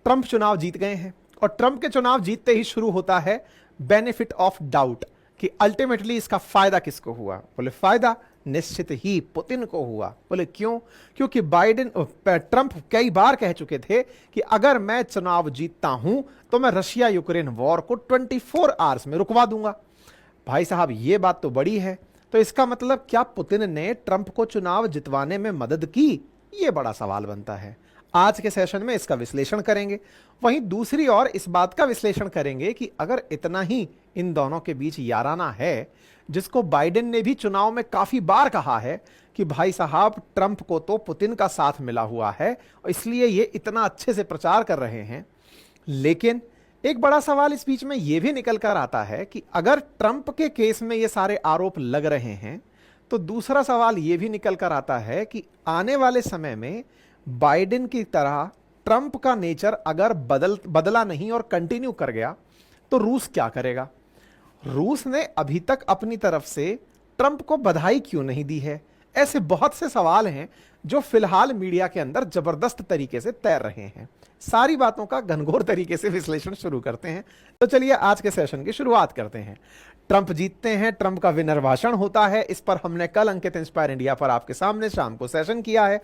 Trump चुनाव जीत गए हैं और ट्रंप के चुनाव जीतते ही शुरू होता है बेनिफिट ऑफ डाउट कि अल्टीमेटली इसका फायदा किसको हुआ। बोले फायदा निश्चित ही पुतिन को हुआ। बोले क्यों? क्योंकि ट्रंप कई बार कह चुके थे कि अगर मैं चुनाव जीतता हूं तो मैं रशिया यूक्रेन वॉर को 24 आवर्स में रुकवा दूंगा। भाई साहब ये बात तो बड़ी है। तो इसका मतलब क्या पुतिन ने ट्रंप को चुनाव जितवाने में मदद की? ये बड़ा सवाल बनता है। आज के सेशन में इसका विश्लेषण करेंगे। वहीं दूसरी ओर इस बात का विश्लेषण करेंगे कि अगर इतना ही इन दोनों के बीच याराना है, जिसको बाइडेन ने भी चुनाव में काफी बार कहा है कि भाई साहब ट्रंप को तो पुतिन का साथ मिला हुआ है और इसलिए ये इतना अच्छे से प्रचार कर रहे हैं। लेकिन एक बड़ा सवाल इस बीच में यह भी निकल कर आता है कि अगर ट्रंप के केस में ये सारे आरोप लग रहे हैं तो दूसरा सवाल यह भी निकल कर आता है कि आने वाले समय में बाइडेन की तरह ट्रंप का नेचर अगर बदला नहीं और कंटिन्यू कर गया तो रूस क्या करेगा? रूस ने अभी तक अपनी तरफ से ट्रंप को बधाई क्यों नहीं दी है? ऐसे बहुत से सवाल हैं जो फिलहाल मीडिया के अंदर जबरदस्त तरीके से तैर रहे हैं। सारी बातों का घनघोर तरीके से विश्लेषण शुरू करते हैं। तो चलिए आज के सेशन की शुरुआत करते हैं। ट्रंप जीतते हैं, ट्रंप का विनर भाषण होता है। इस पर हमने कल अंकित इंस्पायर इंडिया पर आपके सामने शाम को सेशन किया है।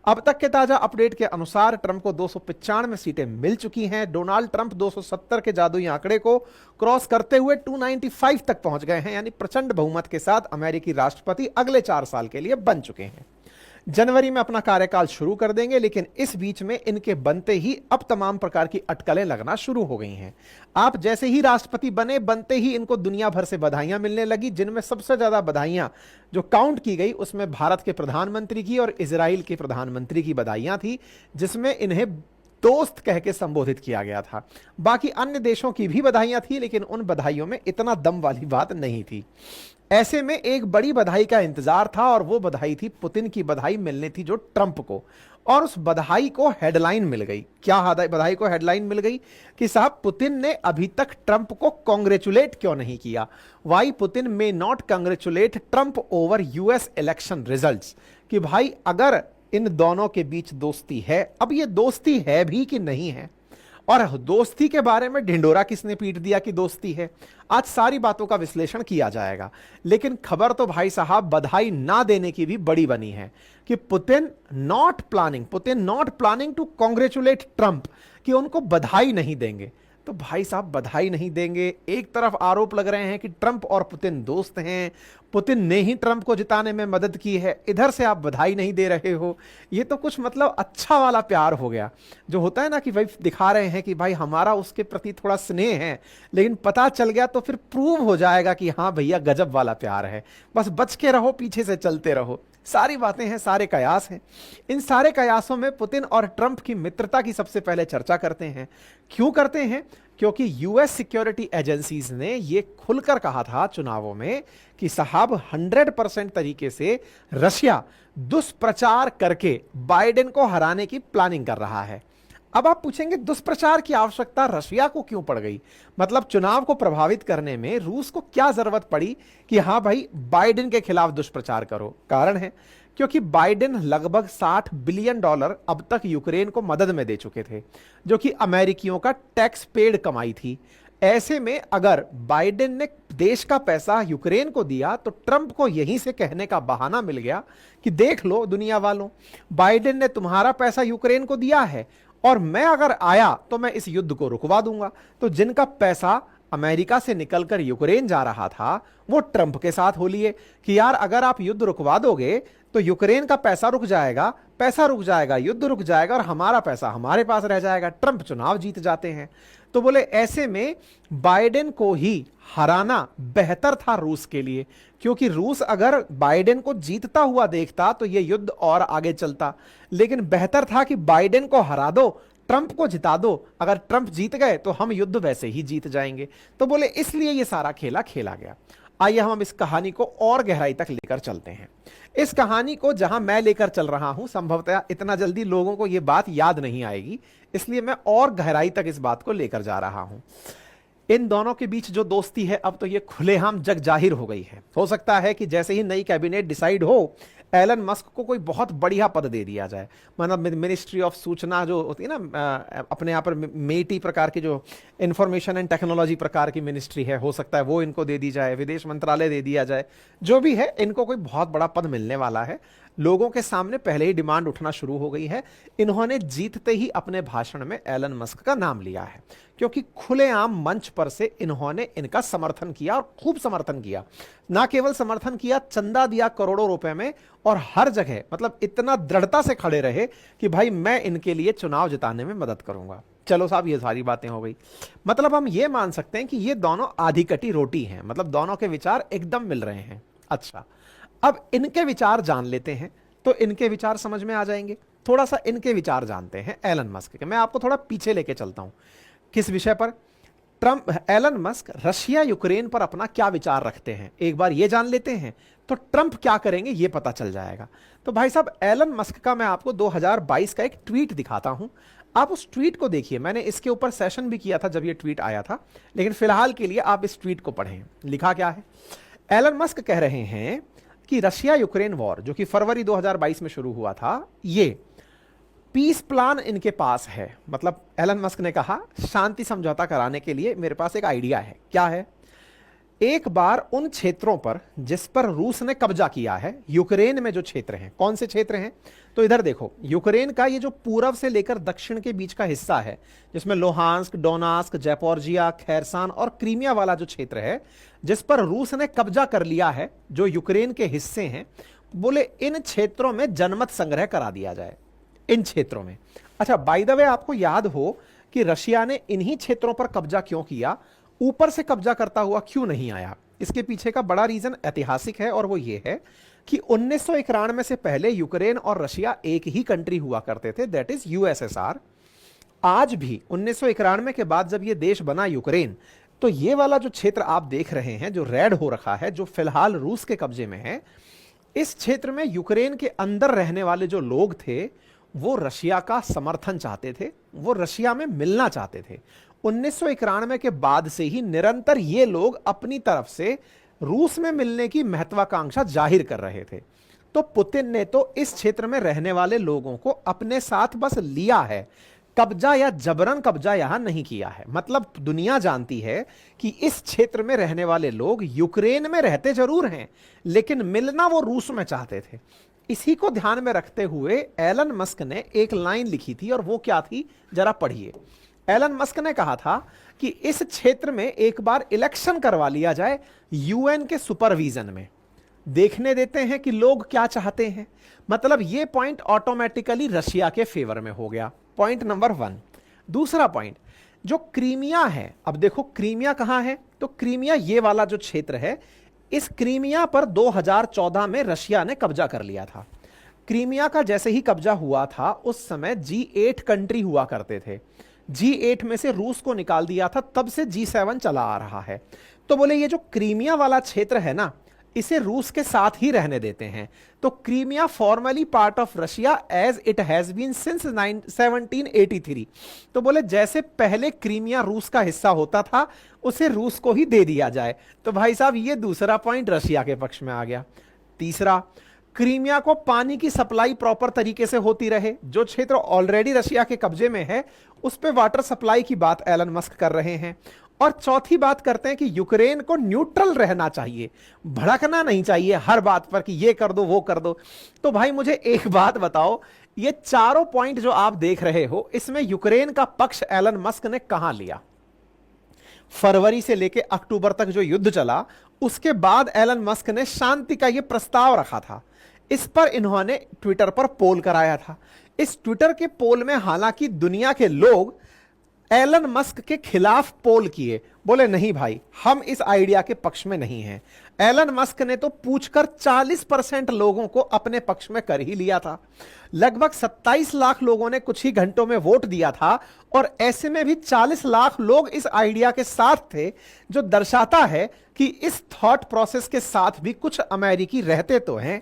अब तक के ताजा अपडेट के अनुसार ट्रंप को 295 सीटें मिल चुकी हैं। डोनाल्ड ट्रंप 270 के जादुई आंकड़े को क्रॉस करते हुए 295 तक पहुंच गए हैं, यानी प्रचंड बहुमत के साथ अमेरिकी राष्ट्रपति अगले 4 साल के लिए बन चुके हैं। जनवरी में अपना कार्यकाल शुरू कर देंगे, लेकिन इस बीच में इनके बनते ही अब तमाम प्रकार की अटकलें लगना शुरू हो गई हैं। आप जैसे ही राष्ट्रपति बनते ही इनको दुनिया भर से बधाइयां मिलने लगी, जिनमें सबसे ज्यादा बधाइयां जो काउंट की गई उसमें भारत के प्रधानमंत्री की और इजराइल के प्रधानमंत्री की बधाइयां थी, जिसमें इन्हें दोस्त कह के संबोधित किया गया था। बाकी अन्य देशों की भी बधाइयां थी, लेकिन उन बधाइयों में इतना दम वाली बात नहीं थी। ऐसे में एक बड़ी बधाई का इंतजार था और वो बधाई थी पुतिन की बधाई मिलनी थी जो ट्रंप को, और उस बधाई को हेडलाइन मिल गई। क्या बधाई को हेडलाइन मिल गई कि साहब पुतिन ने अभी तक ट्रंप को कांग्रेचुलेट क्यों नहीं किया। Why Putin may not congratulate Trump over US election results. कि भाई अगर इन दोनों के बीच दोस्ती है, अब ये दोस्ती है भी कि नहीं है, और दोस्ती के बारे में ढिंडोरा किसने पीट दिया कि दोस्ती है, आज सारी बातों का विश्लेषण किया जाएगा। लेकिन खबर तो भाई साहब बधाई ना देने की भी बड़ी बनी है कि Putin not planning to congratulate Trump, कि उनको बधाई नहीं देंगे। तो भाई साहब बधाई नहीं देंगे। एक तरफ आरोप लग रहे हैं कि ट्रंप और पुतिन दोस्त हैं, पुतिन ने ही ट्रंप को जिताने में मदद की है, इधर से आप बधाई नहीं दे रहे हो। ये तो कुछ मतलब अच्छा वाला प्यार हो गया, जो होता है ना कि भाई दिखा रहे हैं कि भाई हमारा उसके प्रति थोड़ा स्नेह है, लेकिन पता चल गया तो फिर प्रूव हो जाएगा कि हाँ भैया गजब वाला प्यार है, बस बच के रहो, पीछे से चलते रहो। सारी बातें हैं, सारे कयास हैं। इन सारे कयासों में पुतिन और ट्रंप की मित्रता की सबसे पहले चर्चा करते हैं। क्यों करते हैं? क्योंकि यूएस सिक्योरिटी एजेंसीज ने यह खुलकर कहा था चुनावों में कि साहब 100% तरीके से रशिया दुष्प्रचार करके बाइडेन को हराने की प्लानिंग कर रहा है। अब आप पूछेंगे दुष्प्रचार की आवश्यकता रशिया को क्यों पड़ गई? मतलब चुनाव को प्रभावित करने में रूस को क्या जरूरत पड़ी कि हां भाई बाइडेन के खिलाफ दुष्प्रचार करो? कारण है क्योंकि बाइडेन लगभग $60 बिलियन अब तक यूक्रेन को मदद में दे चुके थे, जो कि अमेरिकियों का टैक्स पेड कमाई थी। ऐसे में अगर बाइडेन ने देश का पैसा यूक्रेन को दिया तो ट्रंप को यहीं से कहने का बहाना मिल गया कि देख लो दुनिया वालों, बाइडेन ने तुम्हारा पैसा यूक्रेन को दिया है और मैं अगर आया तो मैं इस युद्ध को रुकवा दूंगा। तो जिनका पैसा अमेरिका से निकलकर यूक्रेन जा रहा था वो ट्रंप के साथ हो लिए कि यार अगर आप युद्ध रुकवा दोगे तो यूक्रेन का पैसा रुक जाएगा, युद्ध रुक जाएगा और हमारा पैसा हमारे पास रह जाएगा। ट्रंप चुनाव जीत जाते हैं। तो बोले ऐसे में बाइडेन को ही हराना बेहतर था रूस के लिए, क्योंकि रूस अगर बाइडेन को जीतता हुआ देखता तो यह युद्ध और आगे चलता। लेकिन बेहतर था कि बाइडेन को हरा दो, ट्रंप को जिता दो। अगर ट्रंप जीत गए तो हम युद्ध वैसे ही जीत जाएंगे। तो बोले इसलिए यह सारा खेला खेला गया। आइए हम इस कहानी को और गहराई तक लेकर चलते हैं। इस कहानी को जहां मैं लेकर चल रहा हूं, संभवतः इतना जल्दी लोगों को यह बात याद नहीं आएगी, इसलिए मैं और गहराई तक इस बात को लेकर जा रहा हूं। इन दोनों के बीच जो दोस्ती है अब तो यह खुलेआम जग जाहिर हो गई है। हो सकता है कि जैसे ही नई कैबिनेट डिसाइड हो, एलन मस्क को कोई बहुत बढ़िया पद दे दिया जाए, मतलब मिनिस्ट्री ऑफ सूचना जो होती है ना, अपने यहाँ पर मेटी प्रकार की जो इंफॉर्मेशन एंड टेक्नोलॉजी प्रकार की मिनिस्ट्री है, हो सकता है वो इनको दे दी जाए, विदेश मंत्रालय दे दिया जाए, जो भी है इनको कोई बहुत बड़ा पद मिलने वाला है। लोगों के सामने पहले ही डिमांड उठना शुरू हो गई है। इन्होंने जीतते ही अपने भाषण में एलन मस्क का नाम लिया है, क्योंकि खुलेआम मंच पर से इन्होंने इनका समर्थन किया और खूब समर्थन किया। ना केवल समर्थन किया, चंदा दिया करोड़ों रुपए में, और हर जगह मतलब इतना दृढ़ता से खड़े रहे कि भाई मैं इनके लिए चुनाव जिताने में मदद करूंगा। चलो साहब, ये सारी बातें हो गई। मतलब हम ये मान सकते हैं कि ये दोनों आधी कटी रोटी हैं, मतलब दोनों के विचार एकदम मिल रहे हैं। अच्छा, अब इनके विचार जान लेते हैं तो इनके विचार समझ में आ जाएंगे। थोड़ा सा इनके विचार जानते हैं एलन मस्क के। मैं आपको थोड़ा पीछे लेके चलता हूं। किस विषय पर? एलन मस्क रशिया यूक्रेन पर अपना क्या विचार रखते हैं, एक बार ये जान लेते हैं तो ट्रंप क्या करेंगे ये पता चल जाएगा। तो भाई साहब, एलन मस्क का मैं आपको 2022 का एक ट्वीट दिखाता हूं। आप उस ट्वीट को देखिए। मैंने इसके ऊपर सेशन भी किया था जब ये ट्वीट आया था, लेकिन फिलहाल के लिए आप इस ट्वीट को पढ़ें। लिखा क्या है? एलन मस्क कह रहे हैं कि रशिया यूक्रेन वॉर जो कि फरवरी 2022 में शुरू हुआ था, ये पीस प्लान इनके पास है। मतलब एलन मस्क ने कहा शांति समझौता कराने के लिए मेरे पास एक आइडिया है। क्या है? एक बार उन क्षेत्रों पर जिस पर रूस ने कब्जा किया है, यूक्रेन में जो क्षेत्र हैं, कौन से क्षेत्र हैं? तो इधर देखो, यूक्रेन का ये जो पूर्व से लेकर दक्षिण के बीच का हिस्सा है, जिसमें लोहांस्क, डोनास्क, जैपोर्जिया, खैरसान और क्रीमिया वाला जो क्षेत्र है, जिस पर रूस ने कब्जा कर लिया है, जो यूक्रेन के हिस्से हैं, बोले इन क्षेत्रों में जनमत संग्रह करा दिया जाए, इन क्षेत्रों में। अच्छा, बाय द वे आपको याद हो कि रशिया ने इन्हीं क्षेत्रों पर कब्जा क्यों किया, ऊपर से कब्जा करता हुआ क्यों नहीं आया? इसके पीछे का बड़ा रीजन ऐतिहासिक है, और वो ये है कि 1991 से पहले यूक्रेन और रशिया एक ही कंट्री हुआ करते थे, दैट इज यूएसएसआर। आज भी 1991 के बाद जब ये देश बना यूक्रेन, तो ये वाला जो क्षेत्र आप देख रहे हैं जो रेड हो रखा है, जो फिलहाल रूस के कब्जे में है, इस क्षेत्र में यूक्रेन के अंदर रहने वाले जो लोग थे वो रशिया का समर्थन चाहते थे, वो रशिया में मिलना चाहते थे। 1991 के बाद से ही निरंतर ये लोग अपनी तरफ से रूस में मिलने की महत्वाकांक्षा जाहिर कर रहे थे। तो पुतिन ने तो इस क्षेत्र में रहने वाले लोगों को अपने साथ बस लिया है, कब्जा या जबरन कब्जा यहां नहीं किया है। मतलब दुनिया जानती है कि इस क्षेत्र में रहने वाले लोग यूक्रेन में रहते जरूर हैं, लेकिन मिलना वो रूस में चाहते थे। इसी को ध्यान में रखते हुए एलन मस्क ने एक लाइन लिखी थी, और वो क्या थी जरा पढ़िए। एलन मस्क ने कहा था कि इस क्षेत्र में एक बार इलेक्शन करवा लिया जाए यूएन के सुपरविजन में, देखने देते हैं कि लोग क्या चाहते हैं। मतलब ये पॉइंट ऑटोमेटिकली रशिया के फेवर में हो गया, पॉइंट नंबर 1। दूसरा पॉइंट, जो क्रीमिया है, अब देखो क्रीमिया कहां है, तो क्रीमिया ये वाला जो क्षेत्र है, इस क्रीमिया पर 2014 में रशिया ने कब्जा कर लिया था। क्रीमिया का जैसे ही कब्जा हुआ था, उस समय G8 कंट्री हुआ करते थे। G8 में से रूस को निकाल दिया था, तब से G7 चला आ रहा है। तो बोले ये जो क्रीमिया वाला क्षेत्र है ना, इसे रूस के साथ ही रहने देते हैं। तो Crimea formally part of Russia as it has been since 1783। तो बोले जैसे पहले क्रीमिया रूस का हिस्सा होता था, उसे रूस को ही दे दिया जाए। तो भाई साहब, ये दूसरा पॉइंट रशिया के पक्ष में आ गया। तीसरा, क्रीमिया को पानी की सप्लाई प्रॉपर तरीके से होती रहे। जो क्षेत्र ऑलरेडी रशिया के कब्जे में है, उस पे वाटर सप्लाई की बात एलन मस्क कर रहे हैं। और चौथी बात करते हैं कि यूक्रेन को न्यूट्रल रहना चाहिए, भड़कना नहीं चाहिए हर बात पर कि ये कर दो वो कर दो। तो भाई मुझे एक बात बताओ, ये चारों पॉइंट जो आप देख रहे हो, इसमें यूक्रेन का पक्ष एलन मस्क ने कहां लिया? फरवरी से लेकर अक्टूबर तक जो युद्ध चला, उसके बाद एलन मस्क ने शांति का यह प्रस्ताव रखा था। इस पर इन्होंने ट्विटर पर पोल कराया था। इस ट्विटर के पोल में हालांकि दुनिया के लोग एलन मस्क के खिलाफ पोल किए, बोले नहीं भाई, हम इस आइडिया के पक्ष में नहीं हैं। एलन मस्क ने तो पूछकर 40% लोगों को अपने पक्ष में कर ही लिया था। लगभग 27 लाख लोगों ने कुछ ही घंटों में वोट दिया था, और ऐसे में भी 40 लाख लोग इस आइडिया के साथ थे, जो दर्शाता है कि इस थॉट प्रोसेस के साथ भी कुछ अमेरिकी रहते तो हैं।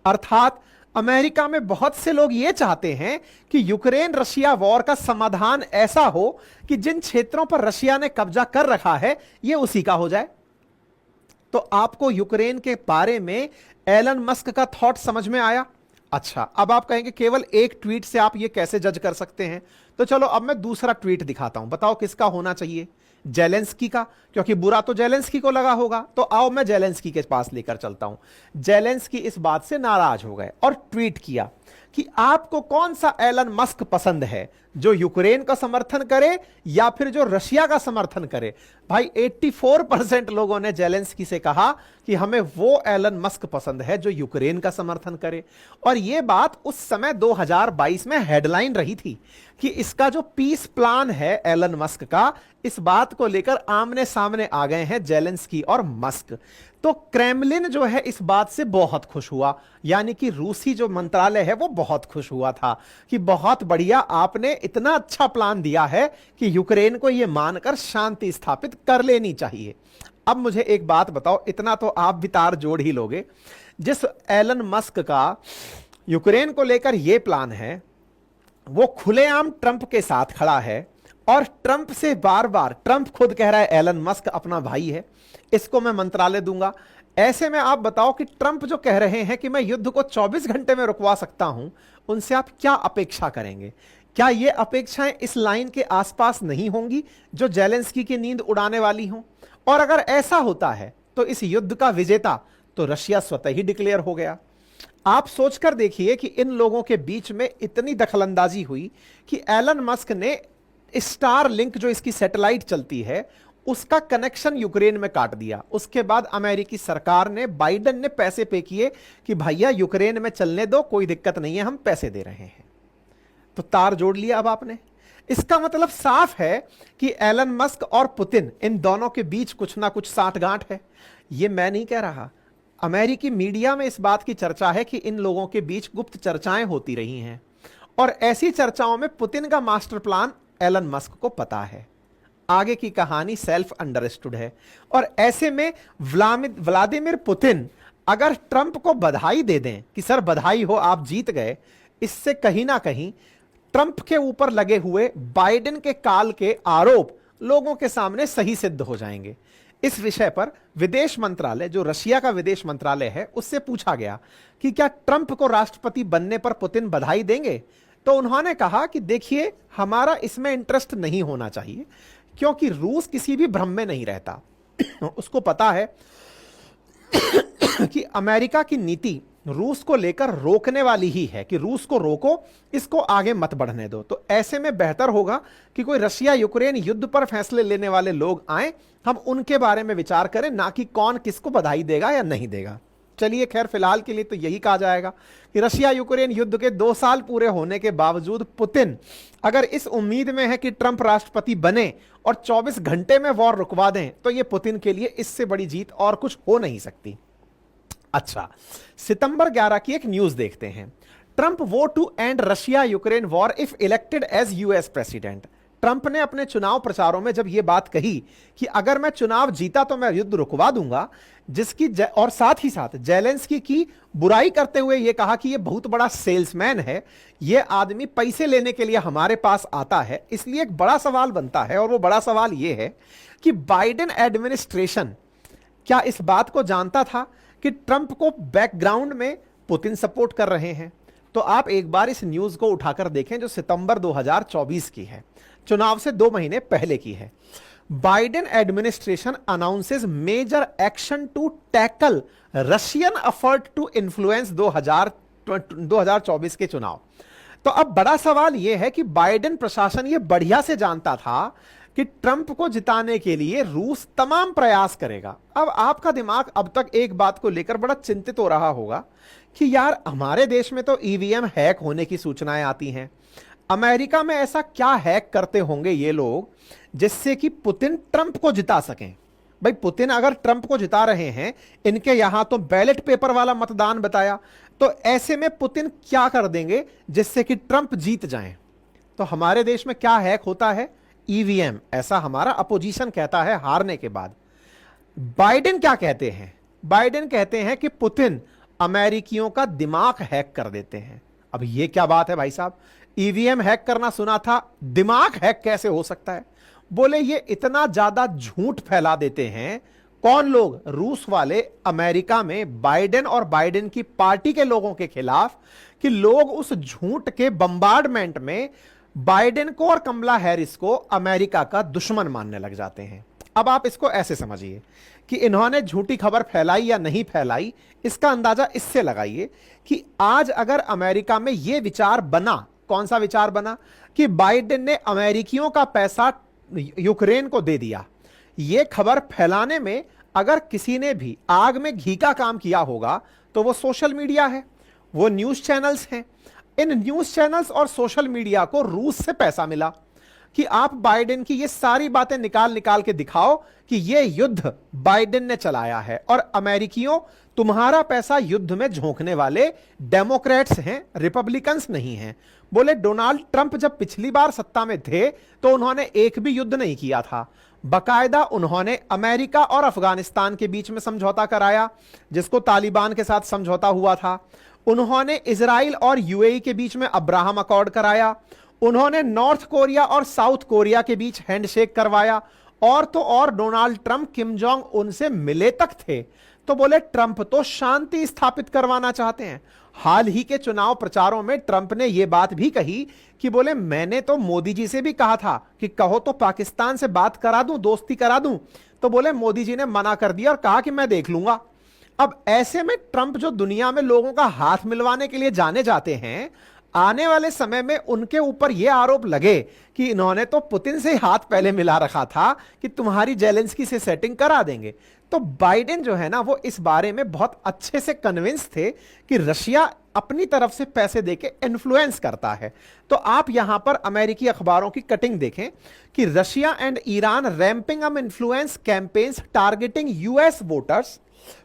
अर्थात अमेरिका में बहुत से लोग यह चाहते हैं कि यूक्रेन रशिया वॉर का समाधान ऐसा हो कि जिन क्षेत्रों पर रशिया ने कब्जा कर रखा है, यह उसी का हो जाए। तो आपको यूक्रेन के बारे में एलन मस्क का थॉट समझ में आया? अच्छा, अब आप कहेंगे केवल एक ट्वीट से आप ये कैसे जज कर सकते हैं? तो चलो अब मैं दूसरा ट्वीट दिखाता हूं, बताओ किसका होना चाहिए? जेलेंस्की का, क्योंकि बुरा तो जेलेंस्की को लगा होगा। तो आओ मैं जेलेंस्की के पास लेकर चलता हूं। जेलेंस्की इस बात से नाराज हो गए और ट्वीट किया कि आपको कौन सा एलन मस्क पसंद है, जो यूक्रेन का समर्थन करे या फिर जो रशिया का समर्थन करे? भाई 84% लोगों ने जेलेंस्की से कहा कि हमें वो एलन मस्क पसंद है जो यूक्रेन का समर्थन करे। और यह बात उस समय 2022 में हेडलाइन रही थी कि इसका जो पीस प्लान है एलन मस्क का, इस बात को लेकर आमने सामने आ गए हैं जेलेंस्की और मस्क। तो क्रेमलिन जो है इस बात से बहुत खुश हुआ, यानी कि रूसी जो मंत्रालय है वो बहुत खुश हुआ था कि बहुत बढ़िया, आपने इतना अच्छा प्लान दिया है कि यूक्रेन को यह मानकर शांति स्थापित कर लेनी चाहिए। अब मुझे एक बात बताओ, इतना तो आप भी तार जोड़ ही लोगे, जिस एलन मस्क का यूक्रेन को लेकर यह प्लान है वो खुलेआम ट्रंप के साथ खड़ा है और ट्रंप से बार बार, ट्रंप खुद कह रहा है एलन मस्क अपना भाई है, इसको मैं मंत्रालय दूंगा। ऐसे में आप बताओ कि ट्रंप जो कह रहे हैं कि मैं युद्ध को 24 घंटे में रुकवा सकता हूं, उनसे आप क्या अपेक्षा करेंगे? क्या ये अपेक्षाएं इस लाइन के आसपास नहीं होंगी जो जेलेंस्की की नींद उड़ाने वाली हों? और अगर ऐसा होता है तो इस युद्ध का विजेता तो रशिया स्वतः ही डिक्लेयर हो गया। आप सोचकर देखिए कि इन लोगों के बीच में इतनी दखलंदाजी हुई कि एलन मस्क ने स्टार लिंक, जो इसकी सैटेलाइट चलती है, उसका कनेक्शन यूक्रेन में काट दिया। उसके बाद अमेरिकी सरकार ने, बाइडेन ने पैसे पे किए कि भैया यूक्रेन में चलने दो, कोई दिक्कत नहीं है, हम पैसे दे रहे हैं। तो तार जोड़ लिया अब आपने। इसका मतलब साफ है कि एलन मस्क और पुतिन, इन दोनों के बीच कुछ ना कुछ साठगांठ है। यह मैं नहीं कह रहा, अमेरिकी मीडिया में इस बात की चर्चा है कि इन लोगों के बीच गुप्त चर्चाएं होती रही हैं और ऐसी चर्चाओं में पुतिन का मास्टर प्लान एलन मस्क को पता है। आगे की कहानी सेल्फ अंडरस्टूड है। और ऐसे में व्लादिमीर पुतिन अगर ट्रंप को बधाई दे दें कि सर बधाई हो, आप जीत गए, इससे कहीं ना कहीं ट्रंप के ऊपर लगे हुए बाइडेन के काल के आरोप लोगों के सामने सही सिद्ध हो जाएंगे। इस विषय पर विदेश मंत्रालय, जो रशिया का विदेश मंत्रालय है, उससे पूछा गया कि क्या ट्रंप को राष्ट्रपति बनने पर पुतिन बधाई देंगे? तो उन्होंने कहा कि देखिए, हमारा इसमें इंटरेस्ट नहीं होना चाहिए, क्योंकि रूस किसी भी भ्रम में नहीं रहता। उसको पता है कि अमेरिका की नीति रूस को लेकर रोकने वाली ही है कि रूस को रोको, इसको आगे मत बढ़ने दो। तो ऐसे में बेहतर होगा कि कोई रशिया यूक्रेन युद्ध पर फैसले लेने वाले लोग आए, हम उनके बारे में विचार करें, ना कि कौन किसको बधाई देगा या नहीं देगा। चलिए, खैर फिलहाल के लिए तो यही कहा जाएगा कि रशिया यूक्रेन युद्ध के 2 साल पूरे होने के बावजूद पुतिन अगर इस उम्मीद में है कि ट्रंप राष्ट्रपति बने और 24 घंटे में वॉर रुकवा दें, तो यह पुतिन के लिए इससे बड़ी जीत और कुछ हो नहीं सकती। अच्छा, सितंबर 11 की एक न्यूज देखते हैं। Trump vote to end Russia Ukraine war if elected as US president. Trump ने अपने चुनाव प्रचारों में जब यह बात कही कि अगर मैं चुनाव जीता तो मैं युद्ध रुकवा दूंगा, जिसकी और साथ ही साथ जेलेंस्की की बुराई करते हुए यह कहा कि यह बहुत बड़ा सेल्समैन है, यह आदमी पैसे लेने के लिए हमारे पास आता है। इसलिए एक बड़ा सवाल बनता है, और वो बड़ा सवाल यह है कि बाइडेन एडमिनिस्ट्रेशन क्या इस बात को जानता था कि ट्रंप को बैकग्राउंड में पुतिन सपोर्ट कर रहे हैं? तो आप एक बार इस न्यूज को उठाकर देखें जो सितंबर 2024 की है, चुनाव से 2 महीने पहले की है। Biden administration announces major action to tackle Russian effort to influence 2024 के चुनाव। तो अब बड़ा सवाल यह है कि बाइडेन प्रशासन यह बढ़िया से जानता था कि ट्रंप को जिताने के लिए रूस तमाम प्रयास करेगा। अब आपका दिमाग अब तक एक बात को लेकर बड़ा चिंतित हो रहा होगा कि यार, हमारे देश में तो ईवीएम हैक होने की सूचनाएं आती हैं, अमेरिका में ऐसा क्या हैक करते होंगे ये लोग जिससे कि पुतिन ट्रंप को जिता सकें? भाई, पुतिन अगर ट्रंप को जिता रहे हैं, इनके यहां तो बैलेट पेपर वाला मतदान बताया, तो ऐसे में पुतिन क्या कर देंगे जिससे कि ट्रंप जीत जाएं? तो हमारे देश में क्या हैक होता है? ईवीएम, ऐसा हमारा अपोजिशन कहता है हारने के बाद। बाइडेन क्या कहते हैं? बाइडेन कहते हैं कि पुतिन अमेरिकियों का दिमाग हैक कर देते हैं। अब ये क्या बात है भाई साहब? ईवीएम हैक करना सुना था, दिमाग हैक कैसे हो सकता है? बोले ये इतना ज्यादा झूठ फैला देते हैं, कौन लोग? रूस वाले अमेरिका में बाइडेन और बाइडेन की पार्टी के लोगों के खिलाफ, कि लोग उस झूठ के बंबार्डमेंट में बाइडेन को और कमला हैरिस को अमेरिका का दुश्मन मानने लग जाते हैं। अब आप इसको ऐसे समझिए कि इन्होंने झूठी खबर फैलाई या नहीं फैलाई, इसका अंदाजा इससे लगाइए कि आज अगर अमेरिका में यह विचार बना, कौन सा विचार बना, कि बाइडेन ने अमेरिकियों का पैसा यूक्रेन को दे दिया, यह खबर फैलाने में अगर किसी ने भी आग में घी का काम किया होगा तो वो सोशल मीडिया है, वो न्यूज चैनल्स हैं। इन न्यूज चैनल्स और सोशल मीडिया को रूस से पैसा मिला कि आप बाइडेन की ये सारी बातें निकाल निकाल के दिखाओ कि ये युद्ध बाइडेन ने चलाया है, और अमेरिकियों, तुम्हारा पैसा युद्ध में झोंकने वाले डेमोक्रेट्स हैं, रिपब्लिकन्स नहीं हैं। बोले डोनाल्ड ट्रंप जब पिछली बार सत्ता में थे तो उन्होंने एक भी युद्ध नहीं किया था, बकायदा उन्होंने अमेरिका और अफगानिस्तान के बीच में समझौता कराया, जिसको तालिबान के साथ समझौता हुआ था। उन्होंने इजराइल और यूएई के बीच में अब्राहम अकॉर्ड कराया। उन्होंने नॉर्थ कोरिया और साउथ कोरिया के बीच हैंडशेक करवाया, और तो और डोनाल्ड ट्रंप किम जोंग उनसे मिले तक थे। तो बोले ट्रंप तो शांति स्थापित करवाना चाहते हैं। हाल ही के चुनाव प्रचारों में ट्रंप ने यह बात भी कही कि बोले मैंने तो मोदी जी से भी कहा था कि कहो तो पाकिस्तान से बात करा दूं, दोस्ती करा दूं, तो बोले मोदी जी ने मना कर दिया और कहा कि मैं देख लूंगा। अब ऐसे में ट्रंप जो दुनिया में लोगों का हाथ मिलवाने के लिए जाने जाते हैं, आने वाले समय में उनके ऊपर यह आरोप लगे कि इन्होंने तो पुतिन से हाथ पहले मिला रखा था कि तुम्हारी जेलेंस्की से सेटिंग करा देंगे। तो बाइडेन जो है ना, वो इस बारे में बहुत अच्छे से कन्विंस थे कि रशिया अपनी तरफ से पैसे देके इन्फ्लुएंस करता है। तो आप यहां पर अमेरिकी अखबारों की कटिंग देखें कि Russia and Iran ramping up influence campaigns targeting US voters.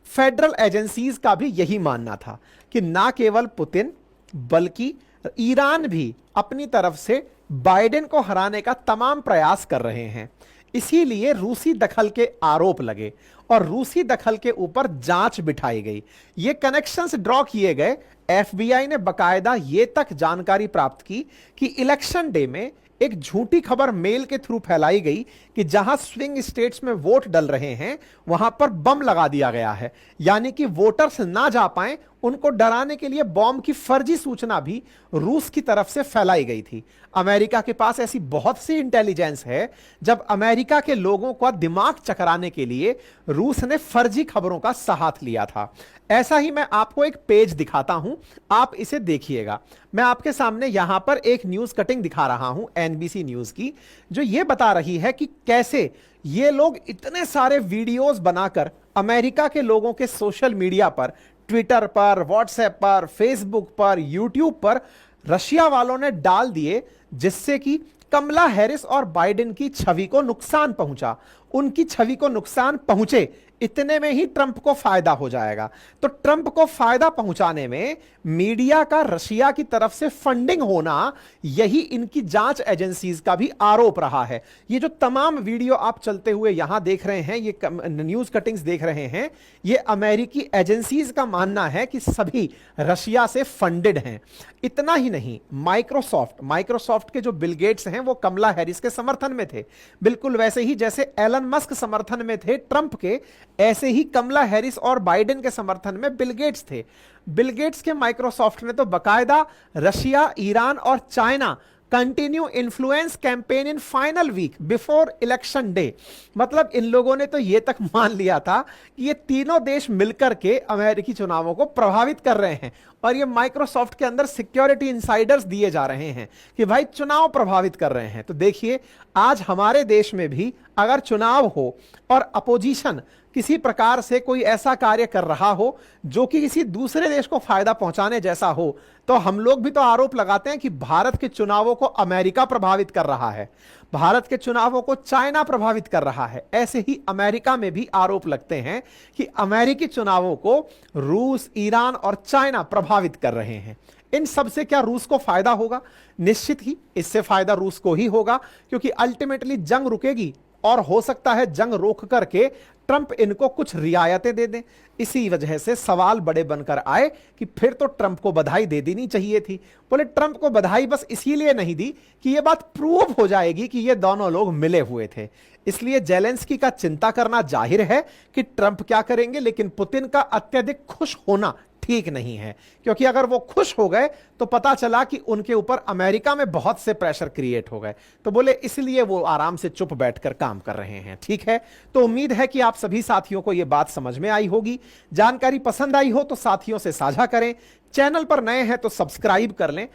Federal agencies का भी यही मानना था कि ना केवल पुतिन बल्कि ईरान भी अपनी तरफ से बाइडेन को हराने का तमाम प्रयास कर रहे हैं। इसीलिए रूसी दखल के आरोप लगे और रूसी दखल के ऊपर जांच बिठाई गई, ये कनेक्शंस ड्रॉ किए गए। एफबीआई ने बकायदा ये तक जानकारी प्राप्त की कि इलेक्शन डे में एक झूठी खबर मेल के थ्रू फैलाई गई कि जहां स्विंग स्टेट्स में वोट डल रहे हैं वहां पर बम लगा दिया गया है, यानी कि वोटर्स ना जा पाए, उनको डराने के लिए बॉम्ब की फर्जी सूचना भी रूस की तरफ से फैलाई गई थी। अमेरिका के पास ऐसी बहुत सी इंटेलिजेंस है, जब अमेरिका के लोगों का दिमाग चकराने के लिए रूस ने फर्जी खबरों का साथ लिया था। ऐसा ही मैं आपको एक पेज दिखाता हूं, आप इसे देखिएगा। मैं आपके सामने यहां पर एक न्यूज कटिंग दिखा रहा हूं एनबीसी न्यूज की, जो यह बता रही है कि कैसे ये लोग इतने सारे वीडियोस बनाकर अमेरिका के लोगों के सोशल मीडिया पर, ट्विटर पर, व्हाट्सएप पर, फेसबुक पर, यूट्यूब पर रशिया वालों ने डाल दिए, जिससे कि कमला हैरिस और बाइडेन की छवि को नुकसान पहुंचा। उनकी छवि को नुकसान पहुंचे, इतने में ही ट्रंप को फायदा हो जाएगा। तो ट्रंप को फायदा पहुंचाने में मीडिया का रशिया की तरफ से फंडिंग होना, यही इनकी जांच एजेंसीज का भी आरोप रहा है। ये जो तमाम वीडियो आप चलते हुए यहां देख रहे हैं, ये न्यूज कटिंग्स देख रहे हैं, ये अमेरिकी एजेंसीज का मानना है कि सभी रशिया से फंडेड हैं। इतना ही नहीं, माइक्रोसॉफ्ट के जो बिल गेट्स हैं वो कमला हैरिस के समर्थन में थे, बिल्कुल वैसे ही जैसे एलन मस्क समर्थन में थे ट्रंप के, ऐसे ही कमला हैरिस और बाइडेन के समर्थन में बिल गेट्स थे। बिल गेट्स के माइक्रोसॉफ्ट ने तो बकायदा रशिया, ईरान और China continue influence campaign in final week before election day. मतलब इन लोगों ने तो यह तक मान लिया था कि ये तीनों देश मिलकर के अमेरिकी चुनावों को प्रभावित कर रहे हैं, और ये माइक्रोसॉफ्ट के अंदर सिक्योरिटी इनसाइडर्स दिए जा रहे हैं कि भाई चुनाव प्रभावित कर रहे हैं। तो देखिए, आज हमारे देश में भी अगर चुनाव हो और अपोजिशन किसी प्रकार से कोई ऐसा कार्य कर रहा हो जो कि किसी दूसरे देश को फायदा पहुंचाने जैसा हो, तो हम लोग भी तो आरोप लगाते हैं कि भारत के चुनावों को अमेरिका प्रभावित कर रहा है, भारत के चुनावों को चाइना प्रभावित कर रहा है। ऐसे ही अमेरिका में भी आरोप लगते हैं कि अमेरिकी चुनावों को रूस, ईरान और चाइना प्रभावित कर रहे हैं। इन सब से क्या रूस को फायदा होगा? निश्चित ही इससे फायदा रूस को ही होगा, क्योंकि अल्टीमेटली जंग रुकेगी और हो सकता है जंग रोक करके ट्रंप इनको कुछ रियायतें दे दें। इसी वजह से सवाल बड़े बनकर आए कि फिर तो ट्रंप को बधाई दे देनी चाहिए थी। बोले ट्रंप को बधाई बस इसीलिए नहीं दी कि यह बात प्रूव हो जाएगी कि ये दोनों लोग मिले हुए थे। इसलिए जेलेंस्की का चिंता करना जाहिर है कि ट्रंप क्या करेंगे, लेकिन पुतिन का अत्यधिक खुश होना ठीक नहीं है, क्योंकि अगर वो खुश हो गए तो पता चला कि उनके ऊपर अमेरिका में बहुत से प्रेशर क्रिएट हो गए। तो बोले इसलिए वो आराम से चुप बैठकर काम कर रहे हैं। ठीक है, तो उम्मीद है कि आप सभी साथियों को यह बात समझ में आई होगी। जानकारी पसंद आई हो तो साथियों से साझा करें, चैनल पर नए हैं तो सब्सक्राइब कर लें